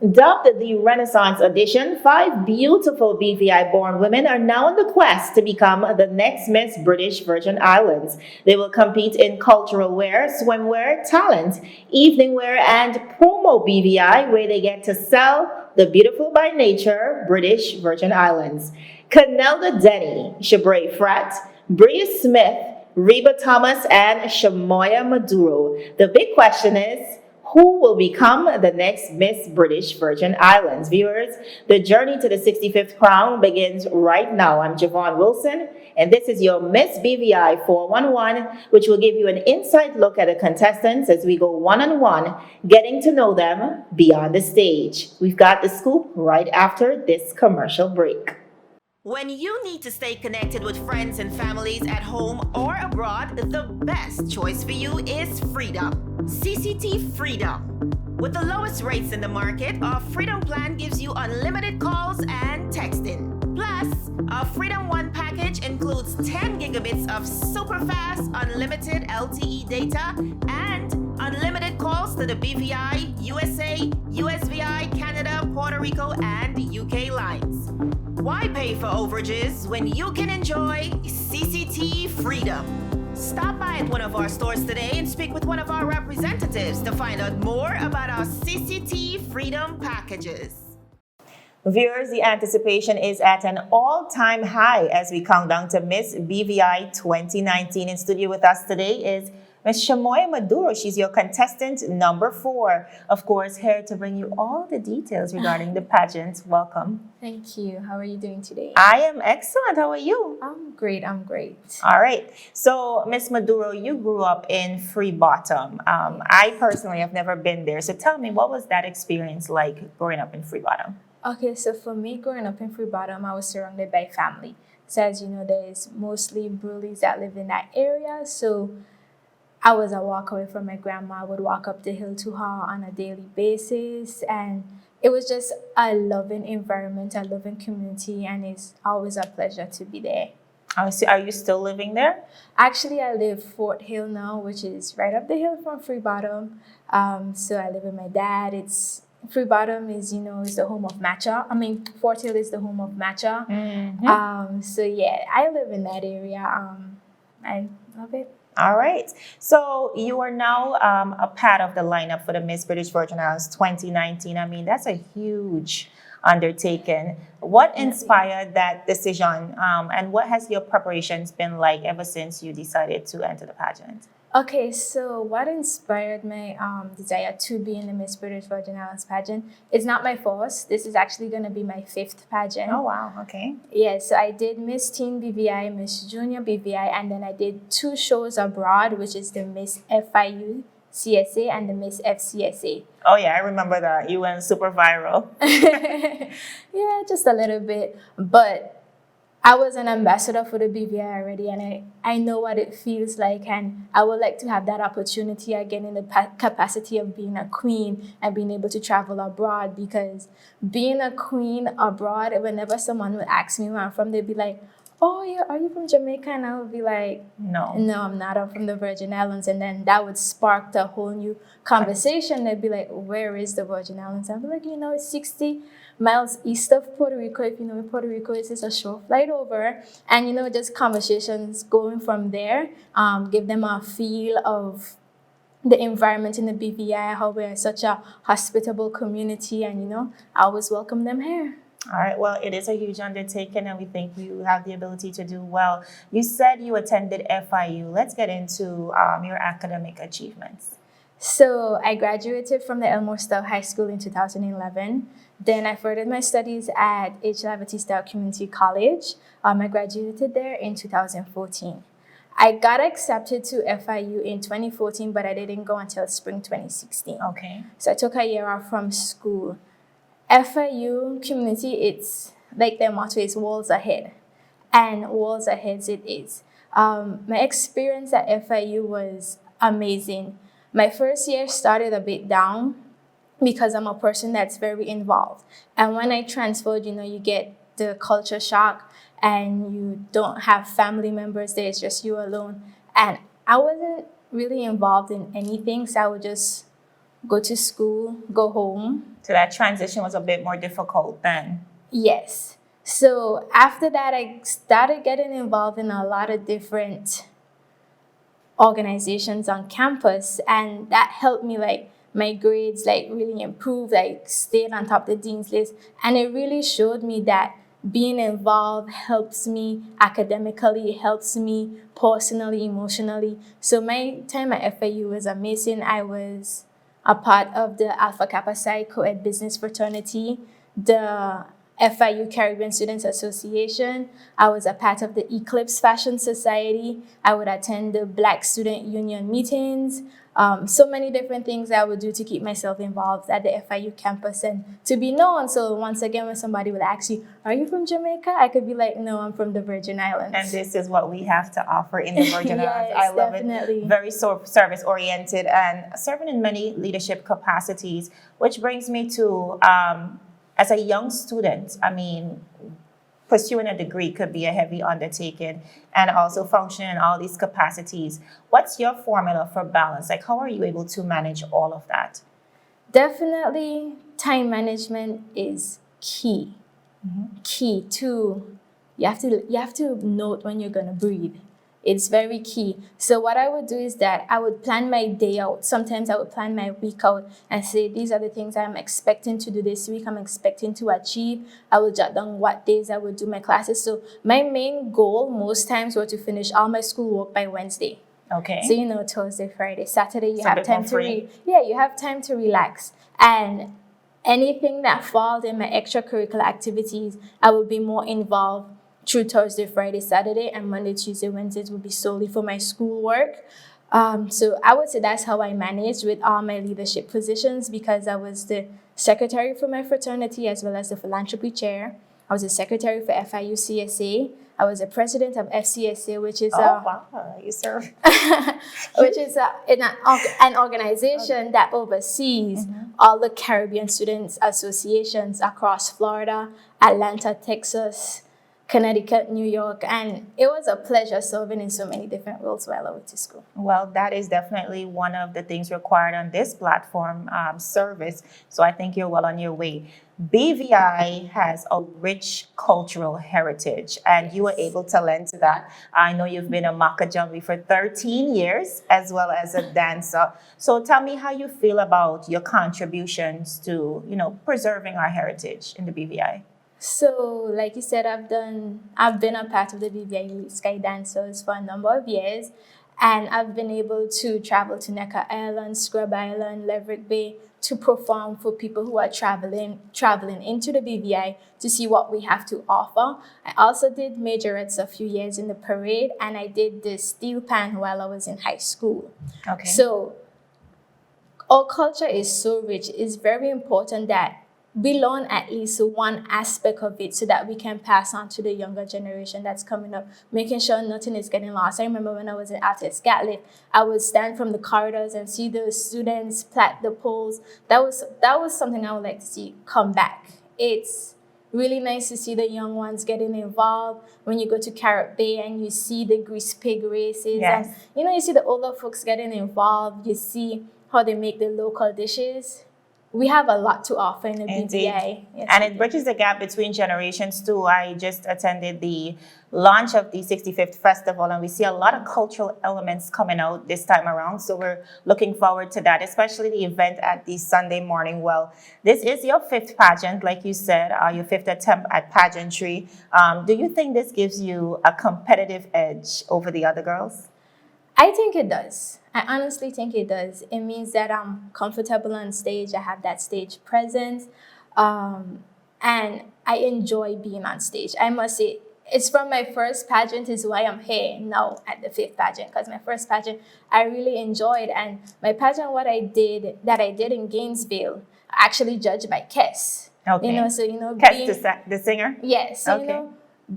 Dubbed the Renaissance Edition, five beautiful BVI-born women are now on the quest to become the next Miss British Virgin Islands. They will compete in cultural wear, swimwear, talent, evening wear, and promo BVI, where they get to sell the beautiful by nature British Virgin Islands. Canelda Denny, Shabray Fratt, Bria Smith, Reba Thomas, and Shamoia Maduro. The big question is, who will become the next Miss British Virgin Islands? Viewers, the journey to the 65th crown begins right now. I'm Jovan Wilson, and this is your Miss BVI 411, which will give you an inside look at the contestants as we go one-on-one, getting to know them beyond the stage. We've got the scoop right after this commercial break. When you need to stay connected with friends and families at home or abroad, the best choice for you is Freedom. CCT Freedom. With the lowest rates in the market, our Freedom plan gives you unlimited calls and texting. Plus, our Freedom One package includes 10 gigabits of super fast, unlimited LTE data and unlimited calls to the BVI, USA, USVI, Canada, Puerto Rico, and UK lines. Why pay for overages when you can enjoy CCT Freedom? Stop by at one of our stores today and speak with one of our representatives to find out more about our CCT Freedom packages. Viewers, the anticipation is at an all-time high as we count down to Miss BVI 2019. In studio with us today is Miss Shamoia Maduro. She's your contestant number 4. Of course, here to bring you all the details regarding the pageant. Welcome. Thank you. How are you doing today? I am excellent. How are you? I'm great. All right. So, Miss Maduro, you grew up in Free Bottom. I personally have never been there. So tell me, what was that experience like growing up in Free Bottom? Okay, so for me, growing up in Free Bottom, I was surrounded by family. So as you know, there's mostly Bruleys that live in that area. So I was a walk away from my grandma. I would walk up the hill to her on a daily basis. And it was just a loving environment, a loving community. And it's always a pleasure to be there. Are you still living there? Actually, I live Fort Hill now, which is right up the hill from Free Bottom. So I live with my dad. Free Bottom is the home of matcha. Fort Hill is the home of matcha. Mm-hmm. So yeah, I live in that area. I love it. All right. So you are now a part of the lineup for the Miss British Virgin Islands 2019. That's a huge undertaking. What inspired that decision? And what has your preparations been like ever since you decided to enter the pageant? Okay, so what inspired my desire to be in the Miss British Virgin Islands pageant? It's not my first. This is actually going to be my 5th pageant. Oh, wow. Okay. Yeah, so I did Miss Teen BVI, Miss Junior BVI, and then I did 2 shows abroad, which is the Miss FIU CSA and the Miss FCSA. Oh, yeah, I remember that. You went super viral. Yeah, just a little bit. But I was an ambassador for the BVI already, and I know what it feels like, and I would like to have that opportunity again in the capacity of being a queen and being able to travel abroad, because being a queen abroad, whenever someone would ask me where I'm from, they'd be like, oh, yeah, are you from Jamaica? And I would be like, no, I'm not. I'm from the Virgin Islands. And then that would spark a whole new conversation. They'd be like, where is the Virgin Islands? I'd be like, it's 60 miles east of Puerto Rico. If you know where Puerto Rico is, it's a short flight over. And, just conversations going from there, give them a feel of the environment in the BVI, how we're such a hospitable community. And, I always welcome them here. All right. Well, it is a huge undertaking, and we think you have the ability to do well. You said you attended FIU. Let's get into your academic achievements. So I graduated from the Elmore Stowe High School in 2011. Then I furthered my studies at H. Laverty Stowe Community College. I graduated there in 2014. I got accepted to FIU in 2014, but I didn't go until spring 2016. Okay. So I took a year off from school. FIU community, it's like their motto is walls ahead, and walls ahead it is. My experience at FIU was amazing. My first year started a bit down because I'm a person that's very involved. And when I transferred, you get the culture shock and you don't have family members there, it's just you alone. And I wasn't really involved in anything, so I would just go to school, go home. So that transition was a bit more difficult then. Yes. So after that, I started getting involved in a lot of different organizations on campus, and that helped me like my grades like really improve, like stayed on top of the dean's list, and it really showed me that being involved helps me academically, helps me personally, emotionally. So my time at FAU was amazing. I was a part of the Alpha Kappa Psi co-ed business fraternity, the FIU Caribbean Students Association. I was a part of the Eclipse Fashion Society. I would attend the Black Student Union meetings. So many different things I would do to keep myself involved at the FIU campus and to be known. So once again, when somebody would ask you, "Are you from Jamaica?" I could be like, "No, I'm from the Virgin Islands." And this is what we have to offer in the Virgin Islands. I love definitely. it. Very service oriented and serving in many leadership capacities, which brings me to as a young student, I mean, pursuing a degree could be a heavy undertaking and also functioning in all these capacities. What's your formula for balance? Like, how are you able to manage all of that? Definitely, time management is key. Key to you have to note when you're gonna breathe. It's very key. So what I would do is that I would plan my day out. Sometimes I would plan my week out and say, these are the things I'm expecting to do this week, I'm expecting to achieve. I will jot down what days I would do my classes. So my main goal most times were to finish all my schoolwork by Wednesday. Okay. So, Thursday, Friday, Saturday, you So have time to read. Yeah, you have time to relax. And anything that falls in my extracurricular activities, I will be more involved through Thursday, Friday, Saturday, and Monday, Tuesday, Wednesdays will be solely for my schoolwork. So I would say that's how I managed with all my leadership positions because I was the secretary for my fraternity as well as the philanthropy chair. I was a secretary for FIU CSA. I was the president of FCSA, which is you serve. which is an organization that oversees all the Caribbean students associations across Florida, Atlanta, Texas, Connecticut, New York, and it was a pleasure serving in so many different roles while I went to school. Well, that is definitely one of the things required on this platform, service. So I think you're well on your way. BVI has a rich cultural heritage, and you were able to lend to that. I know you've been a Makajambi for 13 years, as well as a dancer. So tell me how you feel about your contributions to, preserving our heritage in the BVI. So, like you said, I've been a part of the BVI Elite Sky Dancers for a number of years, and I've been able to travel to Necker Island, Scrub Island, Leverick Bay to perform for people who are traveling into the BVI to see what we have to offer. I also did majorettes a few years in the parade, and I did the steel pan while I was in high school. Okay. So, our culture is so rich. It's very important that we learn at least one aspect of it so that we can pass on to the younger generation that's coming up, making sure nothing is getting lost. I remember when I was in Artist Gatliff, I would stand from the corridors and see the students plait the poles. That was something I would like to see come back. It's really nice to see the young ones getting involved. When you go to Carrot Bay and you see the grease pig races, yes. And you see the older folks getting involved, you see how they make the local dishes. We have a lot to offer in the BVI. Yes, and it bridges the gap between generations too. I just attended the launch of the 65th festival, and we see a lot of cultural elements coming out this time around. So we're looking forward to that, especially the event at the Sunday morning. Well, this is your fifth pageant, like you said, your fifth attempt at pageantry. Do you think this gives you a competitive edge over the other girls? I think it does. I honestly think it does. It means that I'm comfortable on stage. I have that stage presence. And I enjoy being on stage. I must say, it's from my first pageant is why I'm here now at the fifth pageant. Because my first pageant, I really enjoyed. And my pageant, that I did in Gainesville, actually judged by Kes. Okay. Kes, the singer? Yes. So, okay.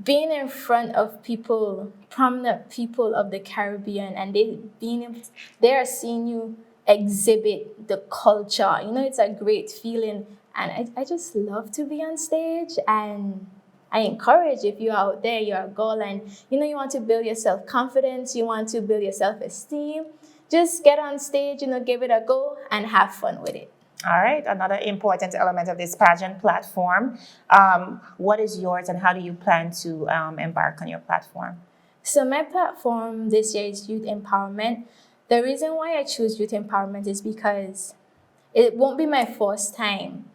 Being in front of people, prominent people of the Caribbean, and they are seeing you exhibit the culture. It's a great feeling, and I just love to be on stage. And I encourage, if you're out there, you're a girl, and you want to build your self-confidence, you want to build your self-esteem, just get on stage, give it a go and have fun with it. All right, another important element of this pageant platform. What is yours and how do you plan to embark on your platform? So my platform this year is youth empowerment. The reason why I choose youth empowerment is because it won't be my first time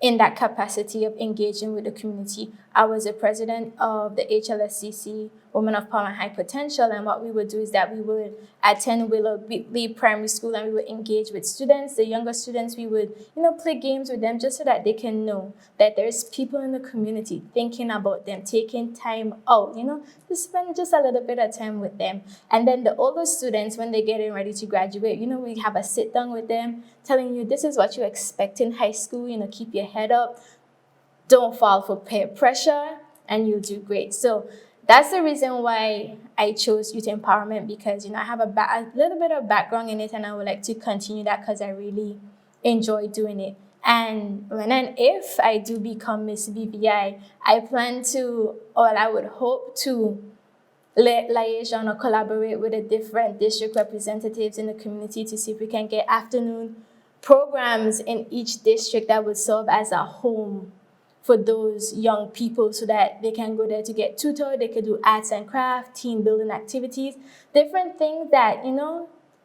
in that capacity of engaging with the community. I was the president of the HLSCC Women of Power and High Potential, and what we would do is that we would attend Willow Lee Primary School and we would engage with students, the younger students. We would, play games with them just so that they can know that there's people in the community thinking about them, taking time out, to spend just a little bit of time with them. And then the older students, when they're getting ready to graduate, we have a sit down with them, telling you this is what you expect in high school, keep your head up, don't fall for peer pressure, and you'll do great. So that's the reason why I chose youth empowerment, because I have a little bit of background in it, and I would like to continue that because I really enjoy doing it. And when and if I do become Miss BVI, I plan to, or I would hope to, liaison or collaborate with the different district representatives in the community to see if we can get afternoon programs in each district that would serve as a home for those young people so that they can go there to get tutored, they could do arts and craft, team building activities, different things that,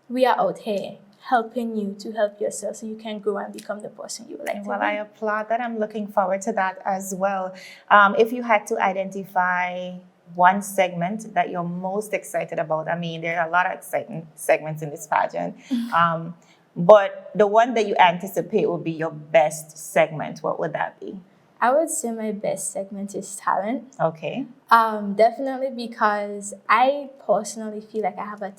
we are out here helping you to help yourself so you can grow and become the person you would like to be. Well, I applaud that. I'm looking forward to that as well. If you had to identify one segment that you're most excited about, there are a lot of exciting segments in this pageant, but the one that you anticipate will be your best segment, what would that be? I would say my best segment is talent. Okay. Definitely because I personally feel like I have a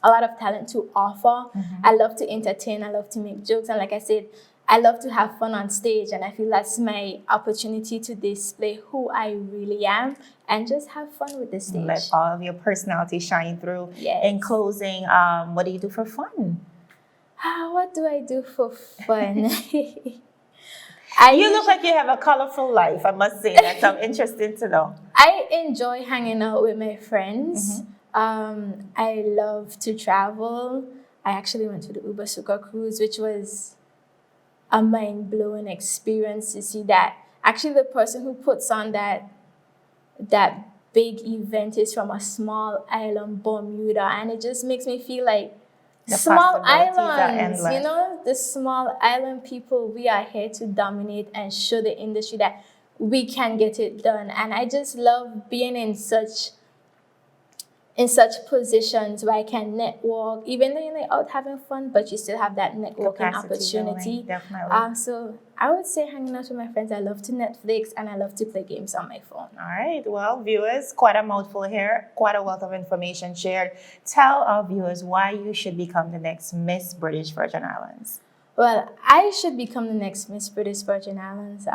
lot of talent to offer. Mm-hmm. I love to entertain, I love to make jokes, and like I said, I love to have fun on stage, and I feel that's my opportunity to display who I really am and just have fun with the stage. Let all of your personality shine through. Yes. In closing, what do you do for fun? What do I do for fun? You look like you have a colorful life, I must say that. So interesting to know. I enjoy hanging out with my friends. Mm-hmm. I love to travel. I actually went to the Uber Suka cruise, which was a mind-blowing experience to see that. Actually, the person who puts on that big event is from a small island, Bermuda, and it just makes me feel like the small islands, the small island people, we are here to dominate and show the industry that we can get it done. And I just love being in such positions where I can network, even though you're out having fun, but you still have that networking opportunity. Definitely. So I would say hanging out with my friends. I love to Netflix and I love to play games on my phone. All right. Well, viewers, quite a mouthful here, quite a wealth of information shared. Tell our viewers why you should become the next Miss British Virgin Islands. Well, I should become the next Miss British Virgin Islands.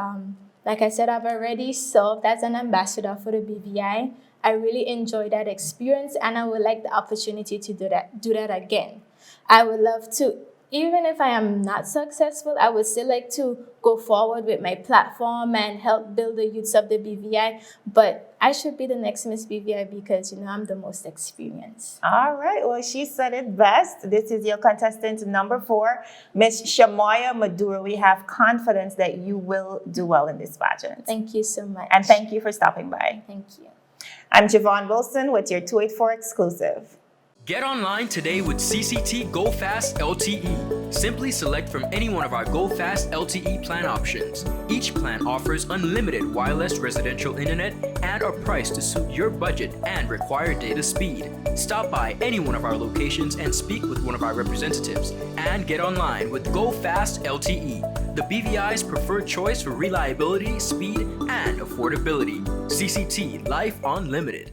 Like I said, I've already served as an ambassador for the BVI. I really enjoyed that experience, and I would like the opportunity to do that again. I would love to, even if I am not successful, I would still like to go forward with my platform and help build the youths of the BVI. But I should be the next Miss BVI because, I'm the most experienced. All right. Well, she said it best. This is your contestant number 4, Miss Shamoia Maduro. We have confidence that you will do well in this pageant. Thank you so much. And thank you for stopping by. Thank you. I'm Jovan Wilson with your 284 exclusive. Get online today with CCT Go Fast LTE. Simply select from any one of our Go Fast LTE plan options. Each plan offers unlimited wireless residential internet and are priced to suit your budget and required data speed. Stop by any one of our locations and speak with one of our representatives. And get online with Go Fast LTE, the BVI's preferred choice for reliability, speed, and affordability. CCT Life Unlimited.